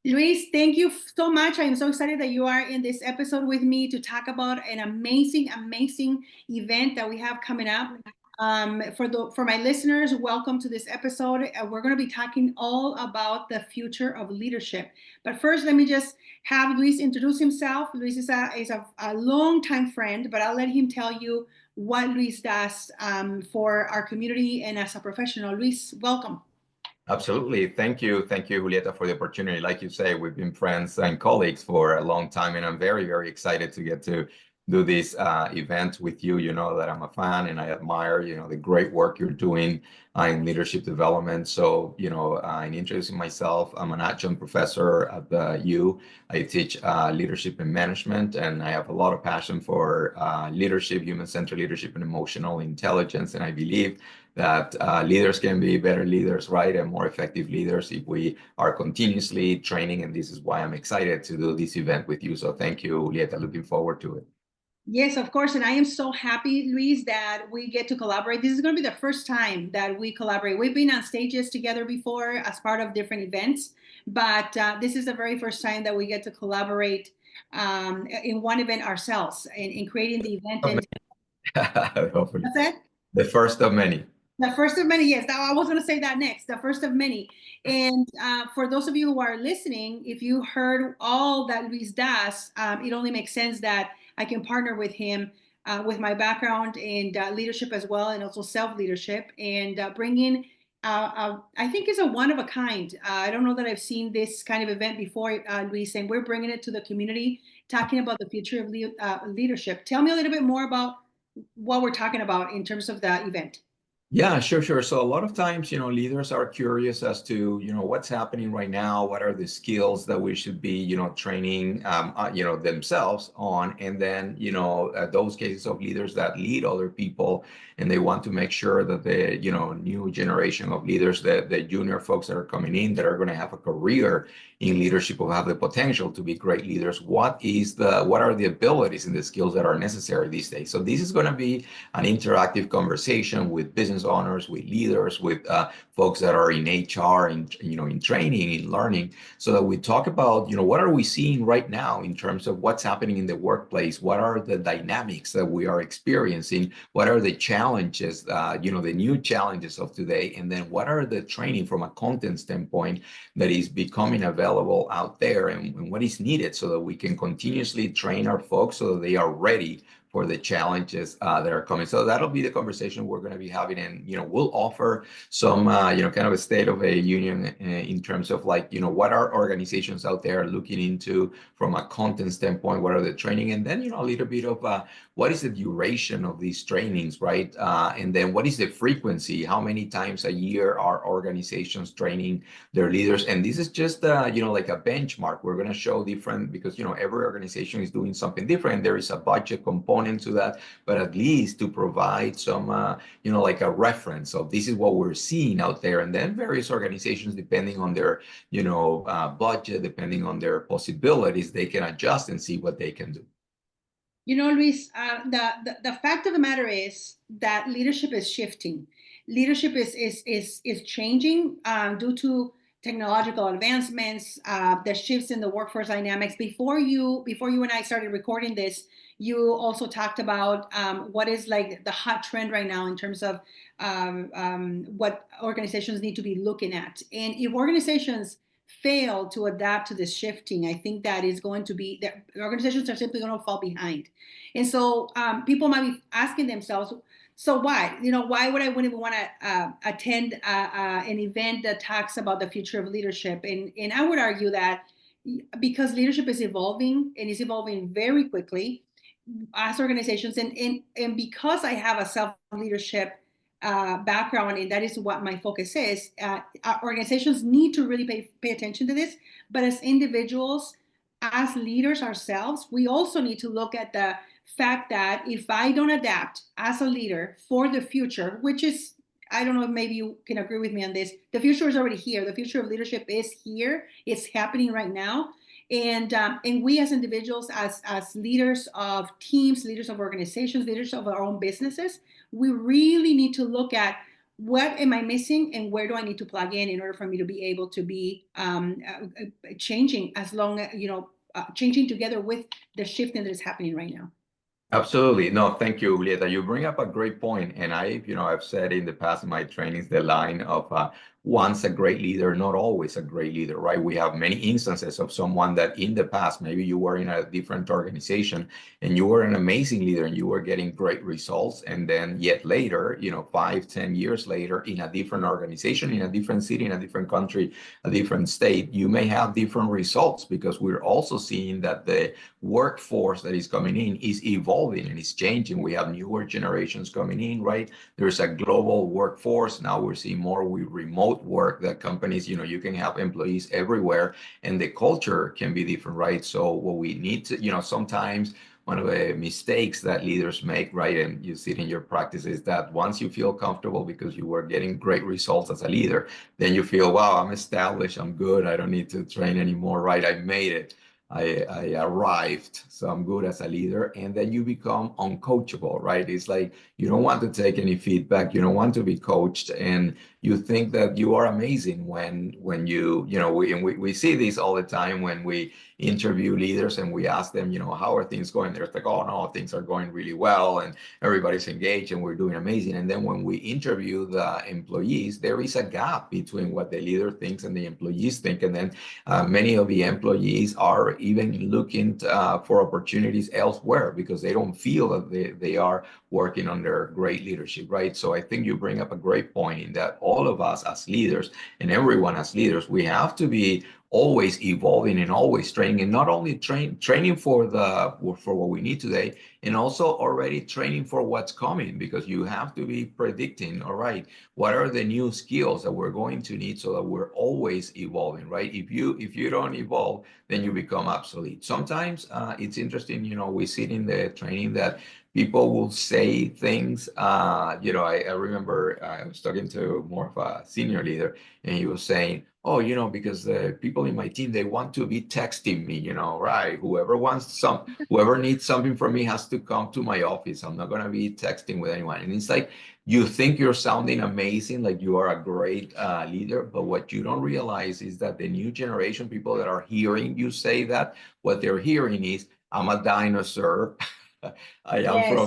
Luis, thank you so much. I am so excited that you are in this episode with me to talk about an amazing event that we have coming up. For my listeners, welcome to this episode. We're going to be talking all about the future of leadership. But first, let me just have Luis introduce himself. Luis is a longtime friend, but I'll let him tell you what Luis does for our community and as a professional. Luis, welcome. Absolutely. Thank you. Thank you, Julieta, for the opportunity. Like you say, we've been friends and colleagues for a long time, and I'm very excited to get to do this event with you. You know that I'm a fan and I admire, the great work you're doing in leadership development. So, in introducing myself, I'm an adjunct professor at the U. I teach leadership and management, and I have a lot of passion for leadership, human-centered leadership, and emotional intelligence. And I believe that leaders can be better leaders, right? And more effective leaders if we are continuously training. And this is why I'm excited to do this event with you. So thank you, Julieta. Looking forward to it. Yes, of course. And I am so happy, Luis, that we get to collaborate. This is going to be the first time that we collaborate. We've been on stages together before as part of different events, but this is the very first time that we get to collaborate in one event ourselves in creating the event. Of And many. Hopefully. that's it. The first of many. The first of many, yes. I was going to say that next. The first of many. And for those of you who are listening, if you heard all that Luis does, it only makes sense that I can partner with him with my background in leadership as well, and also self-leadership, and bring in, I think it's a one of a kind. I don't know that I've seen this kind of event before, Luis, and we're bringing it to the community, talking about the future of leadership. Tell me a little bit more about what we're talking about in terms of the event. Yeah, sure. So a lot of times, leaders are curious as to, what's happening right now, what are the skills that we should be, training, themselves on. And then, those cases of leaders that lead other people, and they want to make sure that the, new generation of leaders, the junior folks that are coming in, that are going to have a career in leadership or have the potential to be great leaders, what are the abilities and the skills that are necessary these days? So this is going to be an interactive conversation with business owners, with leaders, with folks that are in HR, in training, in learning, so that we talk about, what are we seeing right now in terms of what's happening in the workplace? What are the dynamics that we are experiencing? What are the challenges, the new challenges of today? And then what are the training from a content standpoint that is becoming available out there, and what is needed so that we can continuously train our folks so that they are ready for the challenges that are coming. So that'll be the conversation we're going to be having. And, we'll offer some, kind of a state of a union in terms of what are organizations out there looking into from a content standpoint, what are the training, and then, a little bit of what is the duration of these trainings, right? And then what is the frequency? How many times a year are organizations training their leaders? And this is just, like a benchmark. We're going to show different, because, every organization is doing something different. There is a budget component to that, but at least to provide some, like a reference of this is what we're seeing out there. And then various organizations, depending on their, budget, depending on their possibilities, they can adjust and see what they can do. Luis, the fact of the matter is that leadership is shifting. Leadership is changing due to technological advancements, the shifts in the workforce dynamics. Before you and I started recording this, you also talked about what is like the hot trend right now in terms of what organizations need to be looking at. And if organizations fail to adapt to this shifting, I think that is going to be that organizations are simply going to fall behind. And so people might be asking themselves, so why? Why would I wouldn't even want to attend an event that talks about the future of leadership? And I would argue that because leadership is evolving and is evolving very quickly as organizations, and because I have a self-leadership background, and that is what my focus is, organizations need to really pay attention to this. But as individuals, as leaders ourselves, we also need to look at the fact that if I don't adapt as a leader for the future, which is, I don't know, maybe you can agree with me on this, the future is already here. The future of leadership is here. It's happening right now. And we as individuals, as leaders of teams, leaders of organizations, leaders of our own businesses, we really need to look at what am I missing and where do I need to plug in order for me to be able to be changing as long as, changing together with the shifting that is happening right now. Absolutely. No, thank you, Julieta. You bring up a great point. And I've said in the past in my trainings, the line of once a great leader, not always a great leader, right? We have many instances of someone that in the past, maybe you were in a different organization and you were an amazing leader and you were getting great results. And then yet later, 5, 10 years later, in a different organization, in a different city, in a different country, a different state, you may have different results because we're also seeing that the workforce that is coming in is evolving and is changing. We have newer generations coming in, right? There's a global workforce. Now we're seeing more with remote work that companies, you can have employees everywhere and the culture can be different, right? So what we need to, sometimes one of the mistakes that leaders make, right, and you see it in your practice, is that once you feel comfortable because you were getting great results as a leader, then you feel, wow, I'm established, I'm good, I don't need to train anymore, right? I made it. I arrived, so I'm good as a leader. And then you become uncoachable, right? It's like you don't want to take any feedback, you don't want to be coached, and you think that you are amazing when we see this all the time when we interview leaders and we ask them, how are things going? They're like, oh no, things are going really well, and everybody's engaged, and we're doing amazing. And then when we interview the employees, there is a gap between what the leader thinks and the employees think, and then many of the employees are even looking for opportunities elsewhere because they don't feel that they are working under great leadership, right? So I think you bring up a great point in that all of us as leaders and everyone as leaders, we have to be always evolving and always training, and not only training for what we need today, and also already training for what's coming, because you have to be predicting, all right, what are the new skills that we're going to need so that we're always evolving, right? If you don't evolve, then you become obsolete. Sometimes it's interesting, we see in the training that people will say things. I remember I was talking to more of a senior leader, and he was saying, oh, because the people in my team, they want to be texting me, right? Whoever needs something from me has to come to my office. I'm not going to be texting with anyone. And it's like, you think you're sounding amazing, like you are a great leader, but what you don't realize is that the new generation, people that are hearing you say that, what they're hearing is, I'm a dinosaur. I am Yes.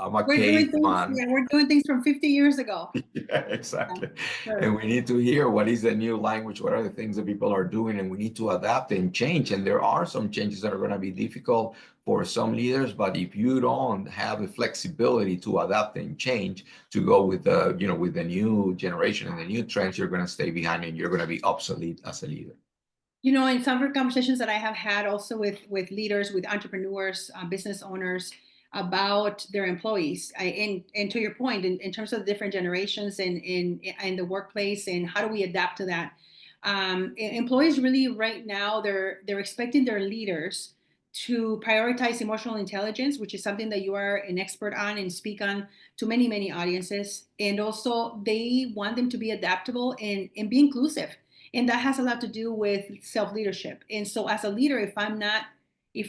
I'm a We're doing things, caveman. yeah, we're doing things from 50 years ago. Yeah, Yeah, exactly. sure. And we need to hear what is the new language, what are the things that people are doing, and we need to adapt and change. And there are some changes that are going to be difficult for some leaders, but if you don't have the flexibility to adapt and change to go with with the new generation and the new trends, you're going to stay behind and you're going to be obsolete as a leader. In some of the conversations that I have had also with leaders, with entrepreneurs, business owners about their employees, and to your point, in terms of the different generations in the workplace and how do we adapt to that, employees really right now they're expecting their leaders to prioritize emotional intelligence, which is something that you are an expert on and speak on to many audiences, and also they want them to be adaptable and be inclusive, and that has a lot to do with self-leadership. And so as a leader, if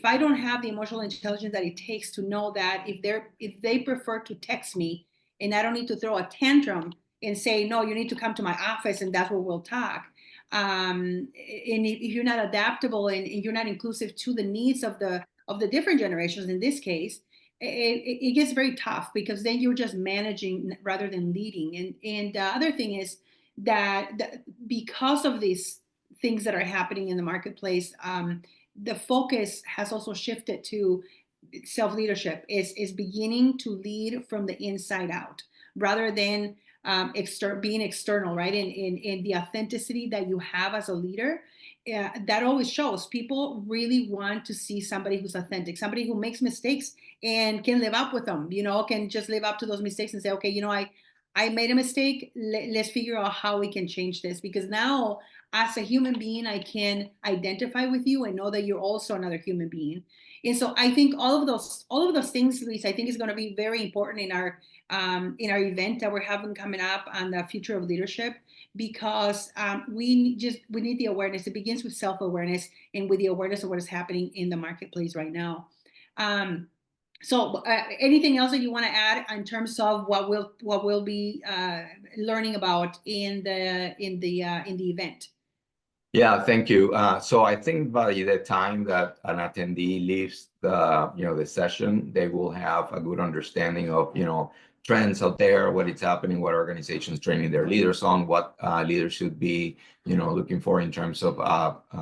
I don't have the emotional intelligence that it takes to know that if they prefer to text me and I don't need to throw a tantrum and say, no, you need to come to my office and that's where we'll talk. And if you're not adaptable and you're not inclusive to the needs of the different generations in this case, it gets very tough because then you're just managing rather than leading. And the other thing is that because of these things that are happening in the marketplace, the focus has also shifted to self-leadership is beginning to lead from the inside out rather than being external, right? In the authenticity that you have as a leader, that always shows. People really want to see somebody who's authentic, somebody who makes mistakes and can live up with them, can just live up to those mistakes and say, okay, I made a mistake. Let's figure out how we can change this, because now as a human being, I can identify with you and know that you're also another human being. And so I think all of those things, Luis, I think is going to be very important in our event that we're having coming up on the future of leadership, because we need the awareness. It begins with self-awareness and with the awareness of what is happening in the marketplace right now. Um, So, anything else that you want to add in terms of what we'll be learning about in the event? Yeah, thank you. So I think by the time that an attendee leaves the session, they will have a good understanding of, trends out there, what is happening, what organizations training their leaders on, what leaders should be, looking for in terms of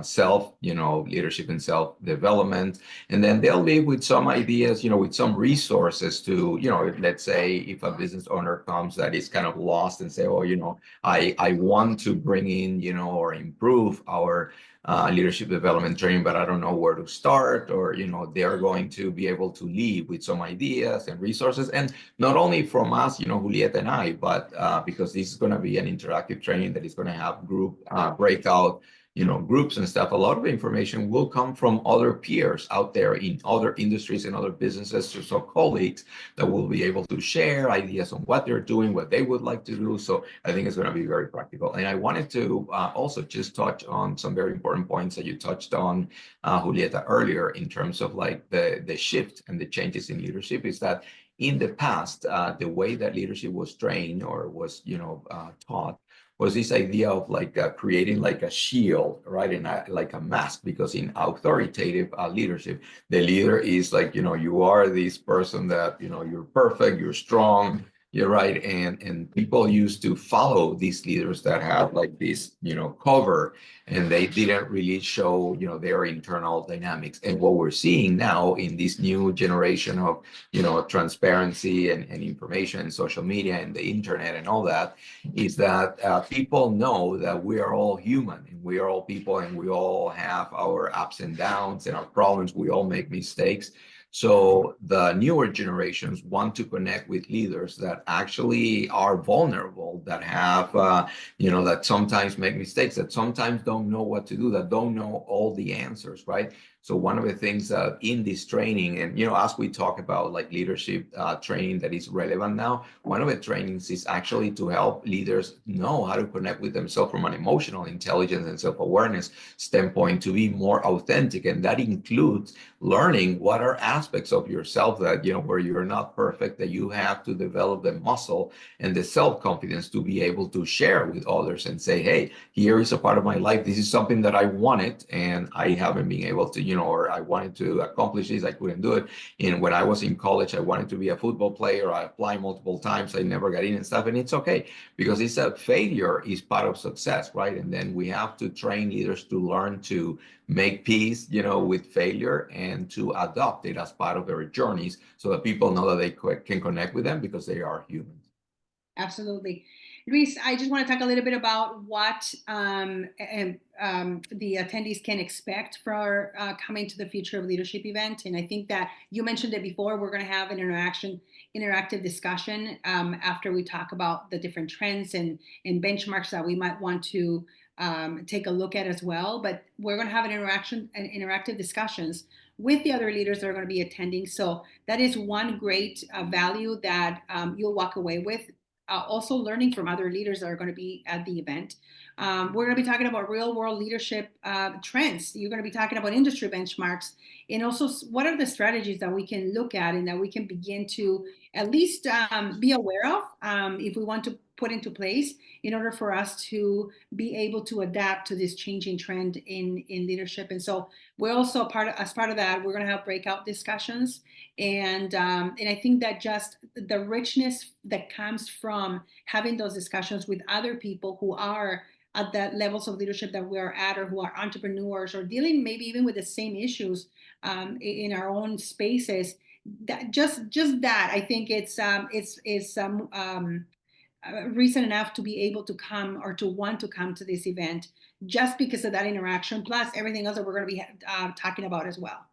self, leadership and self-development. And then they'll leave with some ideas, with some resources to, let's say if a business owner comes that is kind of lost and say, oh, I want to bring in, or improve our leadership development training, but I don't know where to start, or, they're going to be able to leave with some ideas and resources. And not only from us, Julieta and I, but because this is going to be an interactive training that is going to have group breakout groups and stuff, a lot of information will come from other peers out there in other industries and other businesses, so colleagues that will be able to share ideas on what they're doing, what they would like to do. So I think it's going to be very practical. And I wanted to also just touch on some very important points that you touched on, Julieta, earlier, in terms of like the shift and the changes in leadership. Is that in the past, the way that leadership was trained or was, taught, was this idea of like creating like a shield, right? And like a mask, because in authoritative leadership, the leader is like, you are this person that, you're perfect, you're strong, you're right. And people used to follow these leaders that have like this, cover, and they didn't really show, their internal dynamics. And what we're seeing now in this new generation of, transparency and information and social media and the internet and all that, is that people know that we are all human and we are all people and we all have our ups and downs and our problems. We all make mistakes. So the newer generations want to connect with leaders that actually are vulnerable, that have, that sometimes make mistakes, that sometimes don't know what to do, that don't know all the answers, right? So one of the things in this training, and as we talk about like leadership training that is relevant now, one of the trainings is actually to help leaders know how to connect with themselves from an emotional intelligence and self-awareness standpoint to be more authentic. And that includes learning what are aspects of yourself that, where you're not perfect, that you have to develop the muscle and the self-confidence to be able to share with others and say, hey, here is a part of my life. This is something that I wanted and I haven't been able to, or I wanted to accomplish this, I couldn't do it. And when I was in college, I wanted to be a football player. I applied multiple times, I never got in and stuff. And it's okay, because it's a failure is part of success, right? And then we have to train leaders to learn to make peace, with failure, and to adopt it as part of their journeys, so that people know that they can connect with them because they are humans. Absolutely. Luis, I just want to talk a little bit about what the attendees can expect for coming to the Future of Leadership event. And I think that you mentioned it before, we're going to have an interactive discussion after we talk about the different trends and benchmarks that we might want to take a look at as well. But we're going to have an interactive discussions with the other leaders that are going to be attending. So that is one great value that you'll walk away with. Also learning from other leaders that are going to be at the event. We're going to be talking about real world leadership trends. You're going to be talking about industry benchmarks, and also what are the strategies that we can look at and that we can begin to at least be aware of if we want to put into place in order for us to be able to adapt to this changing trend in leadership. And so we're also as part of that, we're going to have breakout discussions. And I think that just the richness that comes from having those discussions with other people who are at the levels of leadership that we are at, or who are entrepreneurs, or dealing maybe even with the same issues in our own spaces. That just that, I think it's reason enough to be able to come or to want to come to this event, just because of that interaction, plus everything else that we're going to be talking about as well.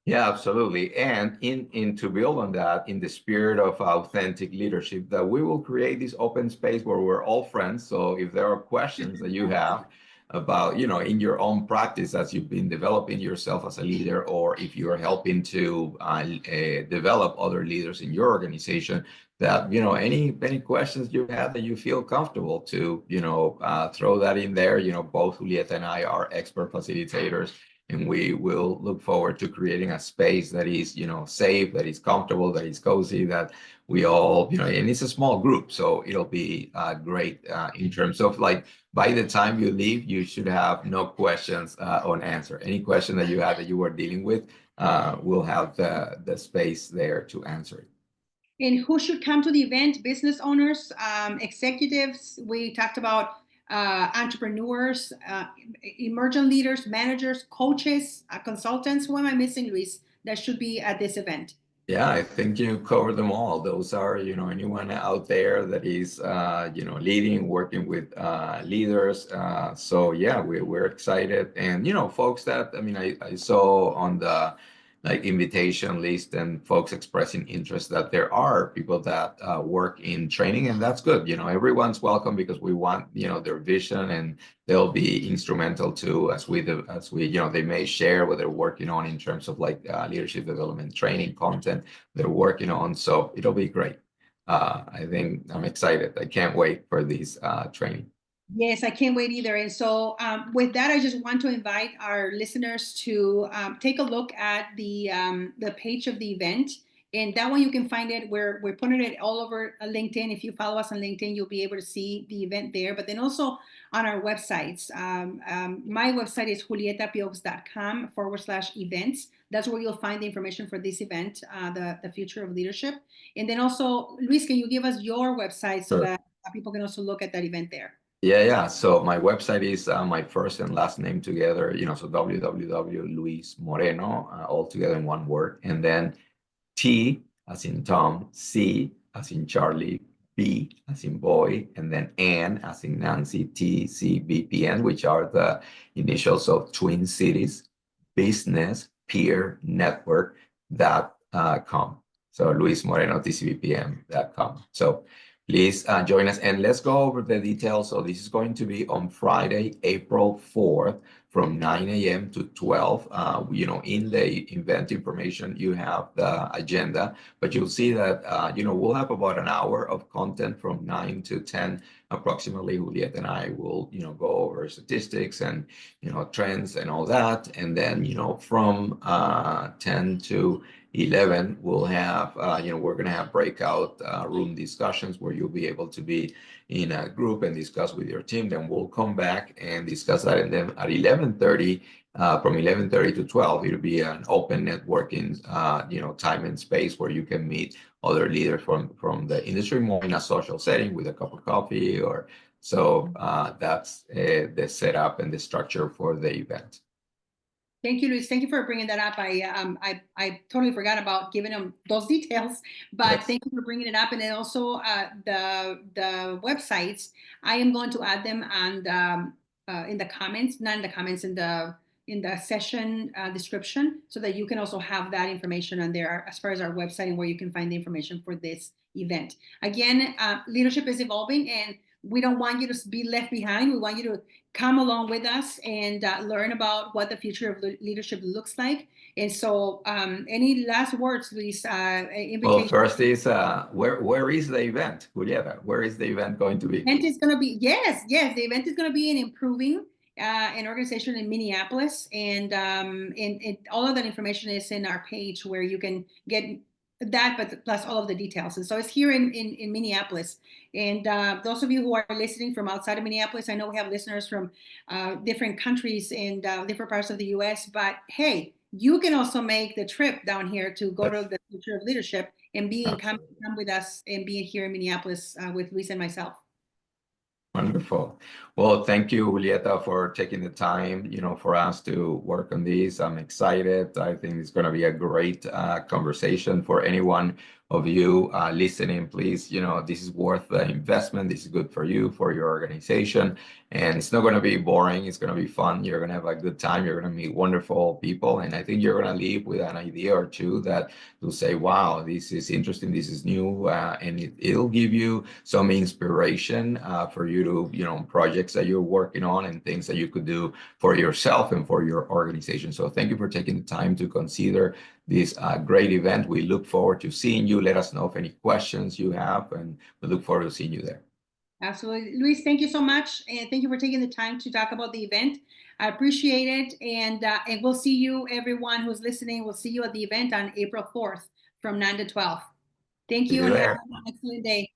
Yeah, absolutely. And in to build on that, in the spirit of authentic leadership, that we will create this open space where we're all friends. So if there are questions that you have about, in your own practice as you've been developing yourself as a leader, or if you're helping to develop other leaders in your organization, that, any questions you have that you feel comfortable to, throw that in there. Both Julieta and I are expert facilitators, and we will look forward to creating a space that is, safe, that is comfortable, that is cozy, that we all, and it's a small group, so it'll be great in terms of like, by the time you leave, you should have no questions unanswered. Any question that you had that you were dealing with, we'll have the space there to answer it. And who should come to the event? Business owners, executives. We talked about entrepreneurs, emergent leaders, managers, coaches, consultants. Who am I missing, Luis, that should be at this event? Yeah, I think you covered them all. Those are, anyone out there that is, leading, working with leaders. So yeah, we're excited. And, folks that, I mean, I saw on the like invitation list and folks expressing interest that there are people that work in training, and that's good. Everyone's welcome because we want, their vision, and they'll be instrumental too as we, they may share what they're working on in terms of like leadership development, training content they're working on. So it'll be great. I think I'm excited. I can't wait for these training. Yes, I can't wait either. And so, with that, I just want to invite our listeners to take a look at the page of the event. And that one you can find it. We're putting it all over LinkedIn. If you follow us on LinkedIn, you'll be able to see the event there. But then also on our websites. My website is julietapiox.com/events. That's where you'll find the information for this event, the future of leadership. And then also, Luis, can you give us your website so Sure. that people can also look at that event there? Yeah. So my website is my first and last name together, so www.luismoreno, all together in one word. And then T as in Tom, C as in Charlie, B as in boy, and then N as in Nancy, TCBPN, which are the initials of Twin Cities Business Peer Network.com. So luismoreno.tcbpm.com. So please join us, and let's go over the details. So this is going to be on Friday, April 4th from 9 a.m. to 12. In the event information, you have the agenda, but you'll see that, we'll have about an hour of content from 9 to 10 approximately. Julieta and I will, go over statistics and, trends and all that. And then, from 10 to 11, we'll have, we're going to have breakout room discussions where you'll be able to be in a group and discuss with your team. Then we'll come back and discuss that. And then at 11:30, from 11:30 to 12, it'll be an open networking, time and space where you can meet other leaders from the industry, more in a social setting with a cup of coffee or so. That's the setup and the structure for the event. Thank you, Luis. Thank you for bringing that up. I totally forgot about giving them those details, but Yes. thank you for bringing it up. And then also the websites, I am going to add them and in the comments, not in the comments, in the session description, so that you can also have that information on there as far as our website and where you can find the information for this event. Again, leadership is evolving, and we don't want you to be left behind. We want you to come along with us and learn about what the future of leadership looks like. And so, any last words, Luis? Well, first is where is the event, Julieta? Where is the event going to be? Event is going to be the event is going to be in Improving, an organization in Minneapolis, and all of that information is in our page where you can get that, but plus all of the details. And so it's here in Minneapolis. And those of you who are listening from outside of Minneapolis, I know we have listeners from different countries and different parts of the US, but hey, you can also make the trip down here to go to the future of leadership and come with us and be here in Minneapolis with Luis and myself. Wonderful. Well, thank you, Julieta, for taking the time, for us to work on this. I'm excited. I think it's going to be a great conversation for anyone of you listening. Please, this is worth the investment. This is good for you, for your organization. And it's not going to be boring. It's going to be fun. You're going to have a good time. You're going to meet wonderful people. And I think you're going to leave with an idea or two that will say, wow, this is interesting. This is new. And it'll give you some inspiration for you to, projects that you're working on and things that you could do for yourself and for your organization. So thank you for taking the time to consider this great event. We look forward to seeing you. Let us know if any questions you have, and we look forward to seeing you there. Absolutely. Luis, thank you so much. And thank you for taking the time to talk about the event. I appreciate it. And we'll see you, everyone who's listening. We'll see you at the event on April 4th from 9 to 12. Thank See you you and have there. an excellent day.